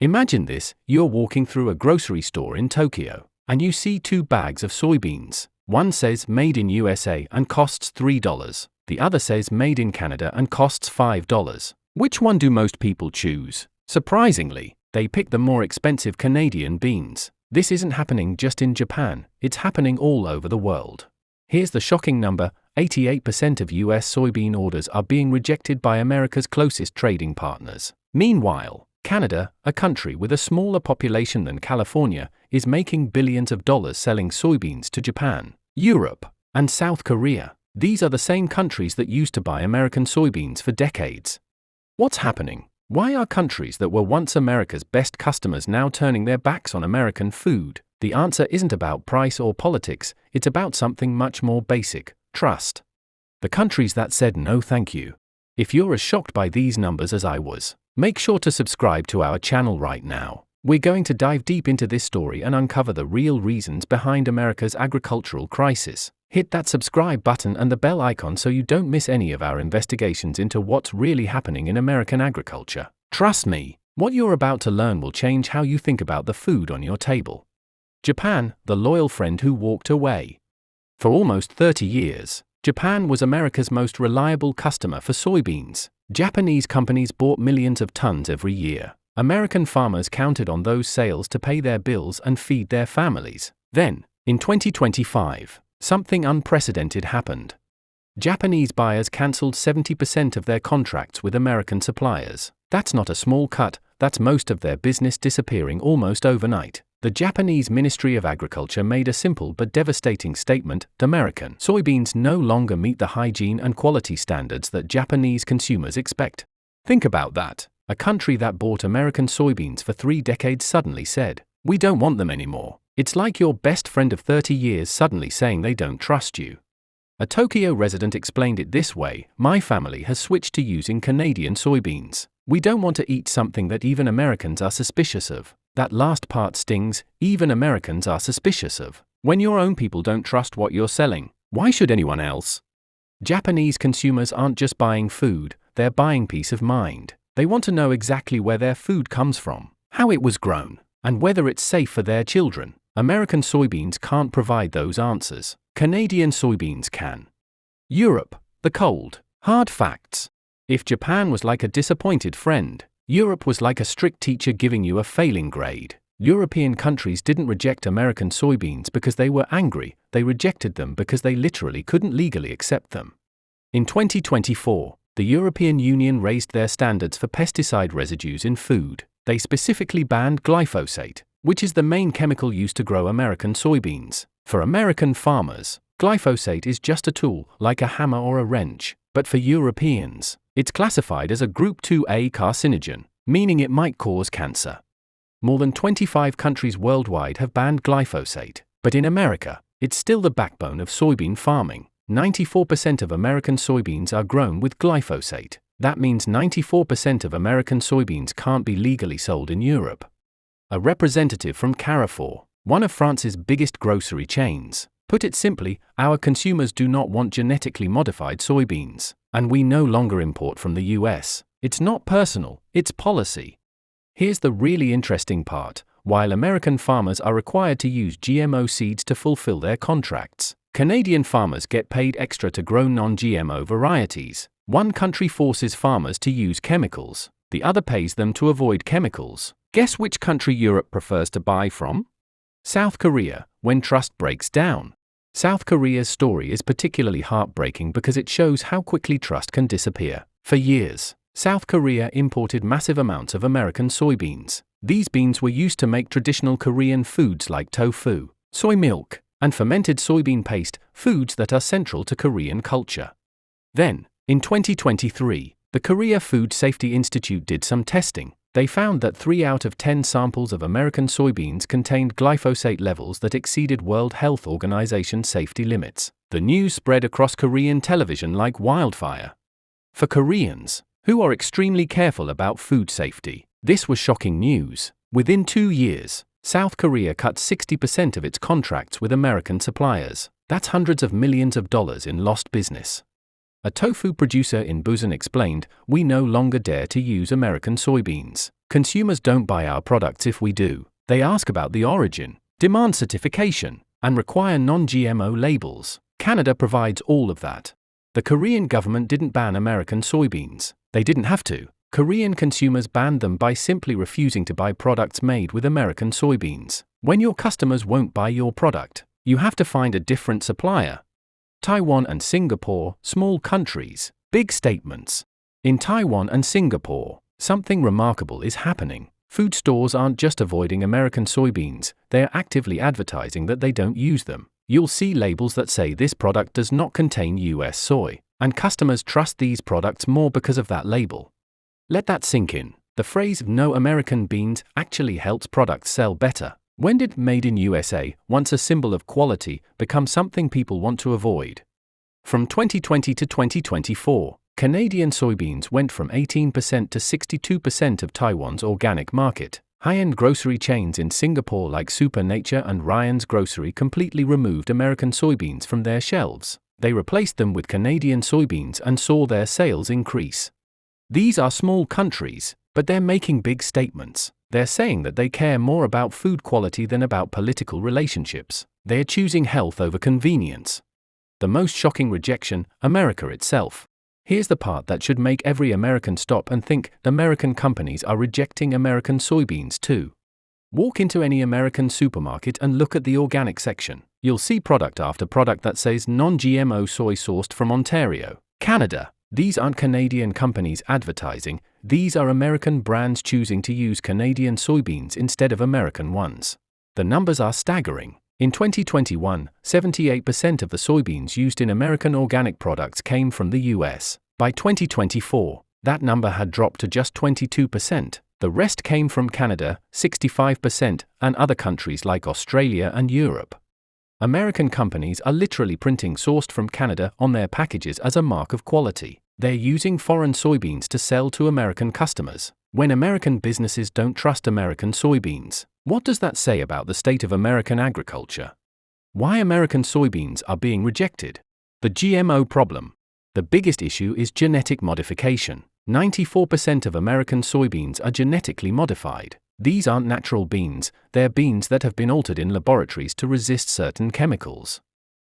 Imagine this: you're walking through a grocery store in Tokyo, and you see two bags of soybeans. One says made in USA and costs $3. The other says made in Canada and costs $5. Which one do most people choose? Surprisingly, they pick the more expensive Canadian beans. This isn't happening just in Japan, it's happening all over the world. Here's the shocking number: 88% of US soybean orders are being rejected by America's closest trading partners. Meanwhile, Canada, a country with a smaller population than California, is making billions of dollars selling soybeans to Japan, Europe, and South Korea. These are the same countries that used to buy American soybeans for decades. What's happening? Why are countries that were once America's best customers now turning their backs on American food? The answer isn't about price or politics, it's about something much more basic: trust. The countries that said no thank you. If you're as shocked by these numbers as I was, make sure to subscribe to our channel right now. We're going to dive deep into this story and uncover the real reasons behind America's agricultural crisis. Hit that subscribe button and the bell icon so you don't miss any of our investigations into what's really happening in American agriculture. Trust me, what you're about to learn will change how you think about the food on your table. Japan, the loyal friend who walked away. For almost 30 years, Japan was America's most reliable customer for soybeans. Japanese companies bought millions of tons every year. American farmers counted on those sales to pay their bills and feed their families. Then, in 2025, something unprecedented happened. Japanese buyers cancelled 70% of their contracts with American suppliers. That's not a small cut, that's most of their business disappearing almost overnight. The Japanese Ministry of Agriculture made a simple but devastating statement: American soybeans no longer meet the hygiene and quality standards that Japanese consumers expect. Think about that. A country that bought American soybeans for 3 decades suddenly said, "We don't want them anymore." It's like your best friend of 30 years suddenly saying they don't trust you. A Tokyo resident explained it this way: "My family has switched to using Canadian soybeans. We don't want to eat something that even Americans are suspicious of." That last part stings: even Americans are suspicious of. When your own people don't trust what you're selling, why should anyone else? Japanese consumers aren't just buying food, they're buying peace of mind. They want to know exactly where their food comes from, how it was grown, and whether it's safe for their children. American soybeans can't provide those answers. Canadian soybeans can. Europe, the cold, hard facts. If Japan was like a disappointed friend, Europe was like a strict teacher giving you a failing grade. European countries didn't reject American soybeans because they were angry, they rejected them because they literally couldn't legally accept them. In 2024, the European Union raised their standards for pesticide residues in food. They specifically banned glyphosate, which is the main chemical used to grow American soybeans. For American farmers, glyphosate is just a tool, like a hammer or a wrench. But for Europeans, it's classified as a Group 2A carcinogen, meaning it might cause cancer. More than 25 countries worldwide have banned glyphosate, but in America, it's still the backbone of soybean farming. 94% of American soybeans are grown with glyphosate. That means 94% of American soybeans can't be legally sold in Europe. A representative from Carrefour, one of France's biggest grocery chains, put it simply: "Our consumers do not want genetically modified soybeans, and we no longer import from the US. It's not personal, it's policy." Here's the really interesting part: while American farmers are required to use GMO seeds to fulfill their contracts, Canadian farmers get paid extra to grow non-GMO varieties. One country forces farmers to use chemicals, the other pays them to avoid chemicals. Guess which country Europe prefers to buy from? South Korea, when trust breaks down. South Korea's story is particularly heartbreaking because it shows how quickly trust can disappear. For years, South Korea imported massive amounts of American soybeans. These beans were used to make traditional Korean foods like tofu, soy milk, and fermented soybean paste, foods that are central to Korean culture. Then, in 2023, the Korea Food Safety Institute did some testing. They found that 3 out of 10 samples of American soybeans contained glyphosate levels that exceeded World Health Organization safety limits. The news spread across Korean television like wildfire. For Koreans, who are extremely careful about food safety, this was shocking news. Within 2 years, South Korea cut 60% of its contracts with American suppliers. That's hundreds of millions of dollars in lost business. A tofu producer in Busan explained, "We no longer dare to use American soybeans. Consumers don't buy our products if we do. They ask about the origin, demand certification, and require non-GMO labels. Canada provides all of that." The Korean government didn't ban American soybeans. They didn't have to. Korean consumers banned them by simply refusing to buy products made with American soybeans. When your customers won't buy your product, you have to find a different supplier. Taiwan and Singapore, small countries, big statements. In Taiwan and Singapore, something remarkable is happening. Food stores aren't just avoiding American soybeans, they are actively advertising that they don't use them. You'll see labels that say this product does not contain US soy, and customers trust these products more because of that label. Let that sink in. The phrase "no American beans" actually helps products sell better. When did "Made in USA," once a symbol of quality, become something people want to avoid? From 2020 to 2024, Canadian soybeans went from 18% to 62% of Taiwan's organic market. High-end grocery chains in Singapore like Super Nature and Ryan's Grocery completely removed American soybeans from their shelves. They replaced them with Canadian soybeans and saw their sales increase. These are small countries, but they're making big statements. They're saying that they care more about food quality than about political relationships. They're choosing health over convenience. The most shocking rejection, America itself. Here's the part that should make every American stop and think: American companies are rejecting American soybeans too. Walk into any American supermarket and look at the organic section. You'll see product after product that says non-GMO soy sourced from Ontario, Canada. These aren't Canadian companies advertising, these are American brands choosing to use Canadian soybeans instead of American ones. The numbers are staggering. In 2021, 78% of the soybeans used in American organic products came from the US. By 2024, that number had dropped to just 22%. The rest came from Canada, 65%, and other countries like Australia and Europe. American companies are literally printing "sourced from Canada" on their packages as a mark of quality. They're using foreign soybeans to sell to American customers. When American businesses don't trust American soybeans, what does that say about the state of American agriculture? Why American soybeans are being rejected? The GMO problem. The biggest issue is genetic modification. 94% of American soybeans are genetically modified. These aren't natural beans, they're beans that have been altered in laboratories to resist certain chemicals.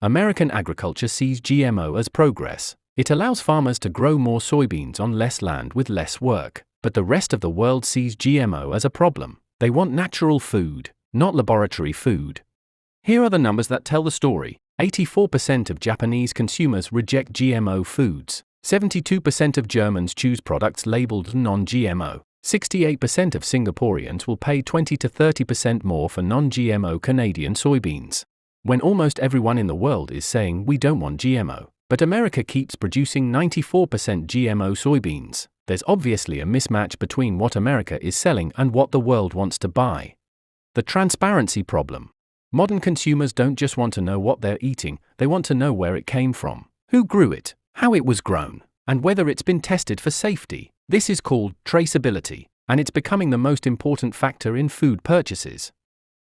American agriculture sees GMO as progress. It allows farmers to grow more soybeans on less land with less work. But the rest of the world sees GMO as a problem. They want natural food, not laboratory food. Here are the numbers that tell the story. 84% of Japanese consumers reject GMO foods. 72% of Germans choose products labeled non-GMO. 68% of Singaporeans will pay 20 to 30% more for non-GMO Canadian soybeans. When almost everyone in the world is saying we don't want GMO, but America keeps producing 94% GMO soybeans, there's obviously a mismatch between what America is selling and what the world wants to buy. The transparency problem. Modern consumers don't just want to know what they're eating, they want to know where it came from, who grew it, how it was grown, and whether it's been tested for safety. This is called traceability, and it's becoming the most important factor in food purchases.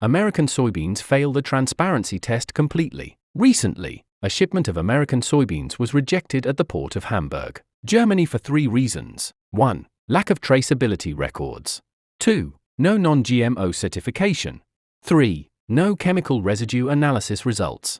American soybeans fail the transparency test completely. Recently, a shipment of American soybeans was rejected at the port of Hamburg, Germany for 3 reasons. 1. Lack of traceability records. 2. No non-GMO certification. 3. No chemical residue analysis results.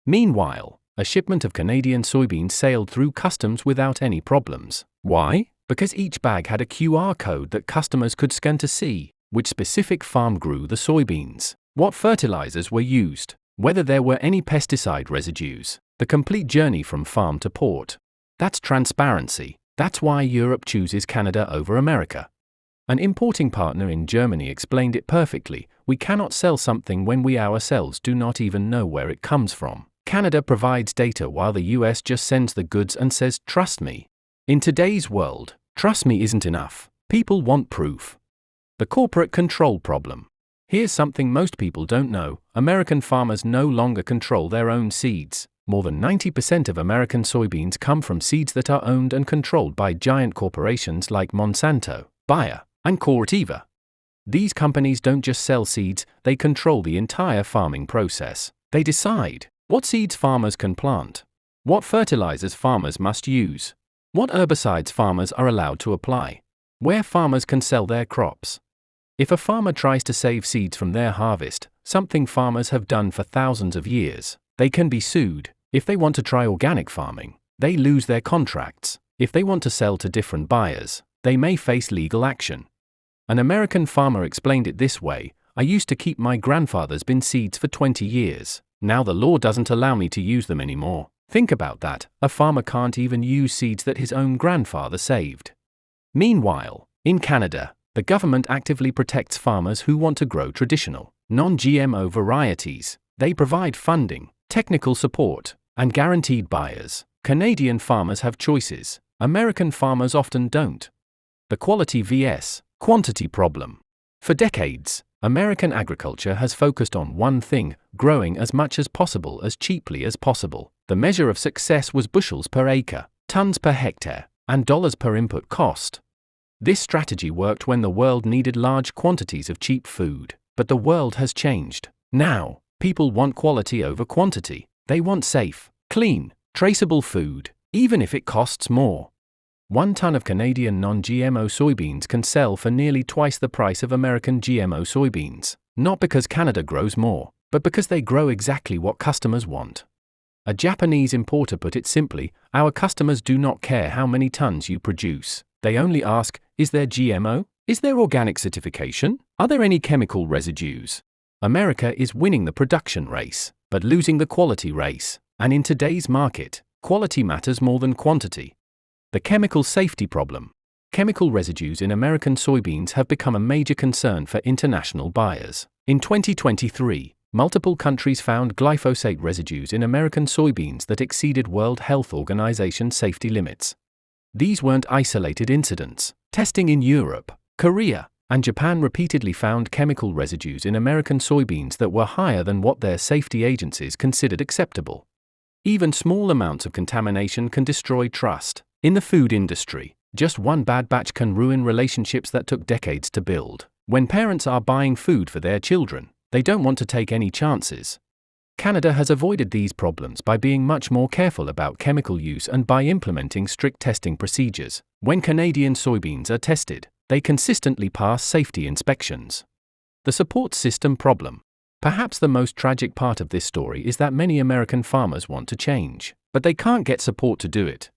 Meanwhile, a shipment of Canadian soybeans sailed through customs without any problems. Why? Because each bag had a QR code that customers could scan to see which specific farm grew the soybeans, what fertilizers were used, whether there were any pesticide residues, the complete journey from farm to port. That's transparency. That's why Europe chooses Canada over America. An importing partner in Germany explained it perfectly: we cannot sell something when we ourselves do not even know where it comes from. Canada provides data while the US just sends the goods and says, "Trust me." In today's world, trust me isn't enough. People want proof. The corporate control problem. Here's something most people don't know: American farmers no longer control their own seeds. More than 90% of American soybeans come from seeds that are owned and controlled by giant corporations like Monsanto, Bayer, and Corteva. These companies don't just sell seeds, they control the entire farming process. They decide what seeds farmers can plant, What fertilizers farmers must use. What herbicides farmers are allowed to apply. Where farmers can sell their crops. If a farmer tries to save seeds from their harvest, something farmers have done for thousands of years, they can be sued. If they want to try organic farming, they lose their contracts. If they want to sell to different buyers, they may face legal action. An American farmer explained it this way: I used to keep my grandfather's bean seeds for 20 years. Now the law doesn't allow me to use them anymore. Think about that, a farmer can't even use seeds that his own grandfather saved. Meanwhile, in Canada, the government actively protects farmers who want to grow traditional, non-GMO varieties. They provide funding, technical support, and guaranteed buyers. Canadian farmers have choices. American farmers often don't. The quality vs. quantity problem. For decades, American agriculture has focused on one thing: growing as much as possible as cheaply as possible. The measure of success was bushels per acre, tons per hectare, and dollars per input cost. This strategy worked when the world needed large quantities of cheap food, but the world has changed. Now, people want quality over quantity. They want safe, clean, traceable food, even if it costs more. 1 ton of Canadian non-GMO soybeans can sell for nearly twice the price of American GMO soybeans, not because Canada grows more, but because they grow exactly what customers want. A Japanese importer put it simply: our customers do not care how many tons you produce. They only ask, is there GMO? Is there organic certification? Are there any chemical residues? America is winning the production race, but losing the quality race. And in today's market, quality matters more than quantity. The chemical safety problem. Chemical residues in American soybeans have become a major concern for international buyers. In 2023, multiple countries found glyphosate residues in American soybeans that exceeded World Health Organization safety limits. These weren't isolated incidents. Testing in Europe, Korea, and Japan repeatedly found chemical residues in American soybeans that were higher than what their safety agencies considered acceptable. Even small amounts of contamination can destroy trust. In the food industry, just one bad batch can ruin relationships that took decades to build. When parents are buying food for their children, they don't want to take any chances. Canada has avoided these problems by being much more careful about chemical use and by implementing strict testing procedures. When Canadian soybeans are tested, they consistently pass safety inspections. The support system problem. Perhaps the most tragic part of this story is that many American farmers want to change, but they can't get support to do it.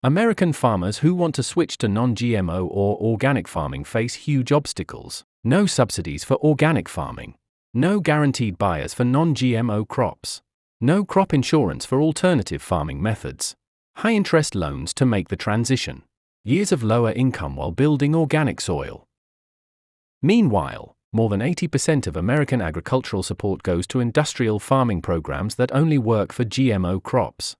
American farmers who want to switch to non-GMO or organic farming face huge obstacles. No subsidies for organic farming. No guaranteed buyers for non-GMO crops. No crop insurance for alternative farming methods. High interest loans to make the transition. Years of lower income while building organic soil. Meanwhile, more than 80% of American agricultural support goes to industrial farming programs that only work for GMO crops.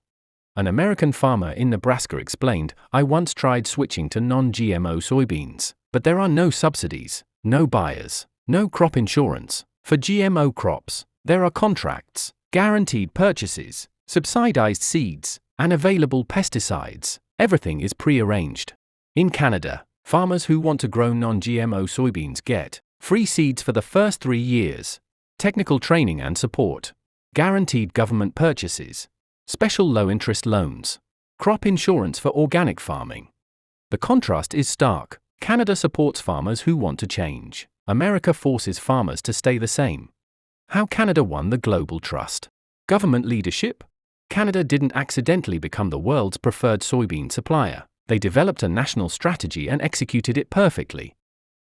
An American farmer in Nebraska explained, I once tried switching to non-GMO soybeans, but there are no subsidies, no buyers, no crop insurance. For GMO crops, there are contracts, guaranteed purchases, subsidized seeds, and available pesticides. Everything is pre-arranged. In Canada, farmers who want to grow non-GMO soybeans get free seeds for the first 3 years, technical training and support, guaranteed government purchases, special low-interest loans, crop insurance for organic farming. The contrast is stark. Canada supports farmers who want to change. America forces farmers to stay the same. How Canada won the global trust. Government leadership? Canada didn't accidentally become the world's preferred soybean supplier. They developed a national strategy and executed it perfectly.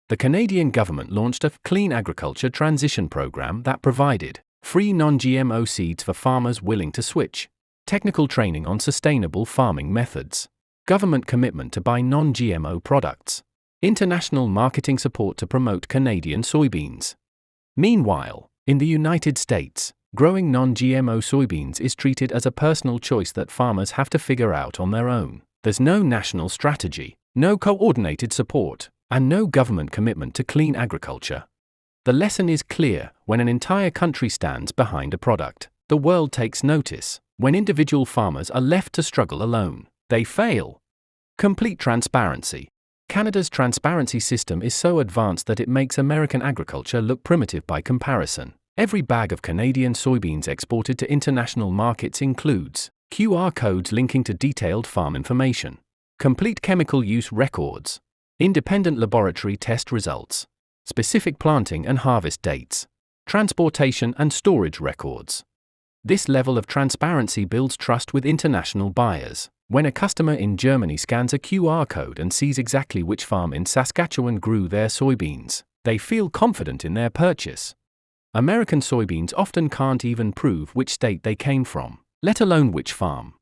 The Canadian government launched a clean agriculture transition program that provided free non-GMO seeds for farmers willing to switch, technical training on sustainable farming methods, government commitment to buy non-GMO products, international marketing support to promote Canadian soybeans. Meanwhile, in the United States, growing non-GMO soybeans is treated as a personal choice that farmers have to figure out on their own. There's no national strategy, no coordinated support, and no government commitment to clean agriculture. The lesson is clear: when an entire country stands behind a product, the world takes notice. When individual farmers are left to struggle alone, they fail. Complete transparency. Canada's transparency system is so advanced that it makes American agriculture look primitive by comparison. Every bag of Canadian soybeans exported to international markets includes QR codes linking to detailed farm information. Complete chemical use records. Independent laboratory test results. Specific planting and harvest dates. Transportation and storage records. This level of transparency builds trust with international buyers. When a customer in Germany scans a QR code and sees exactly which farm in Saskatchewan grew their soybeans, they feel confident in their purchase. American soybeans often can't even prove which state they came from, let alone which farm.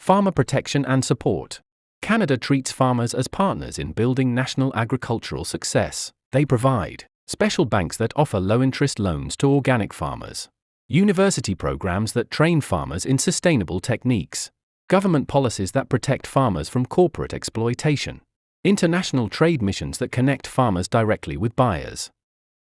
Farmer protection and support. Canada treats farmers as partners in building national agricultural success. They provide special banks that offer low-interest loans to organic farmers, university programs that train farmers in sustainable techniques, government policies that protect farmers from corporate exploitation, international trade missions that connect farmers directly with buyers.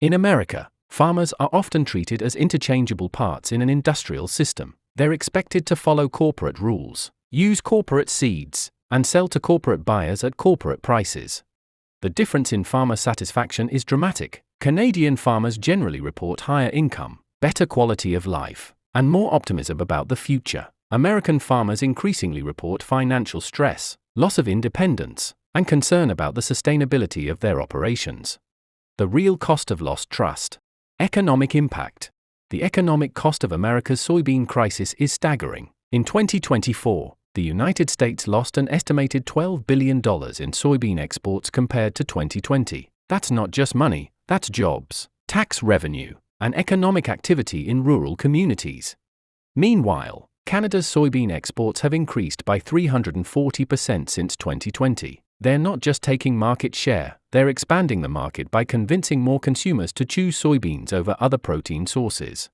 In America, farmers are often treated as interchangeable parts in an industrial system. They're expected to follow corporate rules, use corporate seeds, and sell to corporate buyers at corporate prices. The difference in farmer satisfaction is dramatic. Canadian farmers generally report higher income, better quality of life, and more optimism about the future. American farmers increasingly report financial stress, loss of independence, and concern about the sustainability of their operations. The real cost of lost trust. Economic impact. The economic cost of America's soybean crisis is staggering. In 2024, the United States lost an estimated $12 billion in soybean exports compared to 2020. That's not just money, that's jobs, tax revenue, and economic activity in rural communities. Meanwhile, Canada's soybean exports have increased by 340% since 2020. They're not just taking market share, they're expanding the market by convincing more consumers to choose soybeans over other protein sources.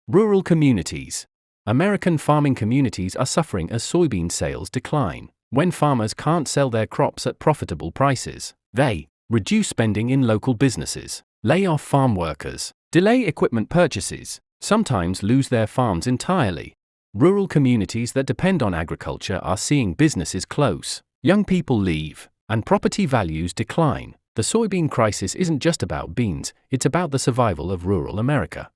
Rural communities. American farming communities are suffering as soybean sales decline. When farmers can't sell their crops at profitable prices, they reduce spending in local businesses, lay off farm workers, delay equipment purchases, sometimes lose their farms entirely. Rural communities that depend on agriculture are seeing businesses close, young people leave, and property values decline. The soybean crisis isn't just about beans, it's about the survival of rural America.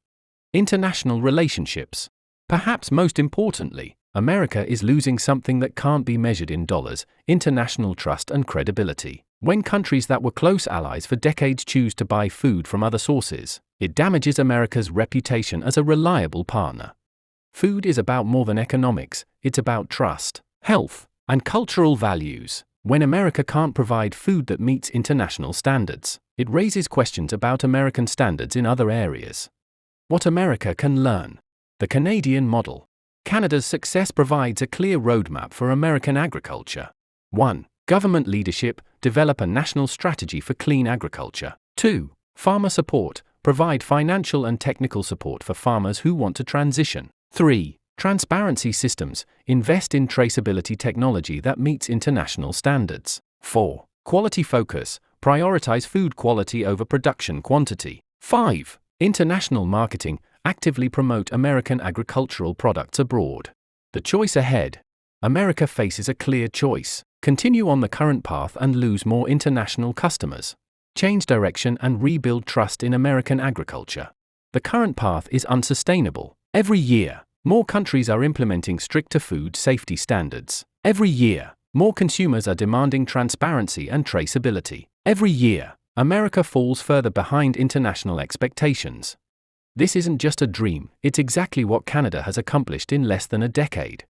International relationships. Perhaps most importantly, America is losing something that can't be measured in dollars: international trust and credibility. When countries that were close allies for decades choose to buy food from other sources, it damages America's reputation as a reliable partner. Food is about more than economics, it's about trust, health, and cultural values. When America can't provide food that meets international standards, it raises questions about American standards in other areas. What America can learn. The Canadian model. Canada's success provides a clear roadmap for American agriculture. 1. Government leadership, develop a national strategy for clean agriculture. 2. Farmer support, provide financial and technical support for farmers who want to transition. 3. Transparency systems, invest in traceability technology that meets international standards. 4. Quality focus, prioritize food quality over production quantity. 5. International marketing, actively promote American agricultural products abroad. The choice ahead. America faces a clear choice: continue on the current path and lose more international customers, change direction and rebuild trust in American agriculture. The current path is unsustainable. Every year, more countries are implementing stricter food safety standards. Every year, more consumers are demanding transparency and traceability. Every year, America falls further behind international expectations. This isn't just a dream, it's exactly what Canada has accomplished in less than a decade.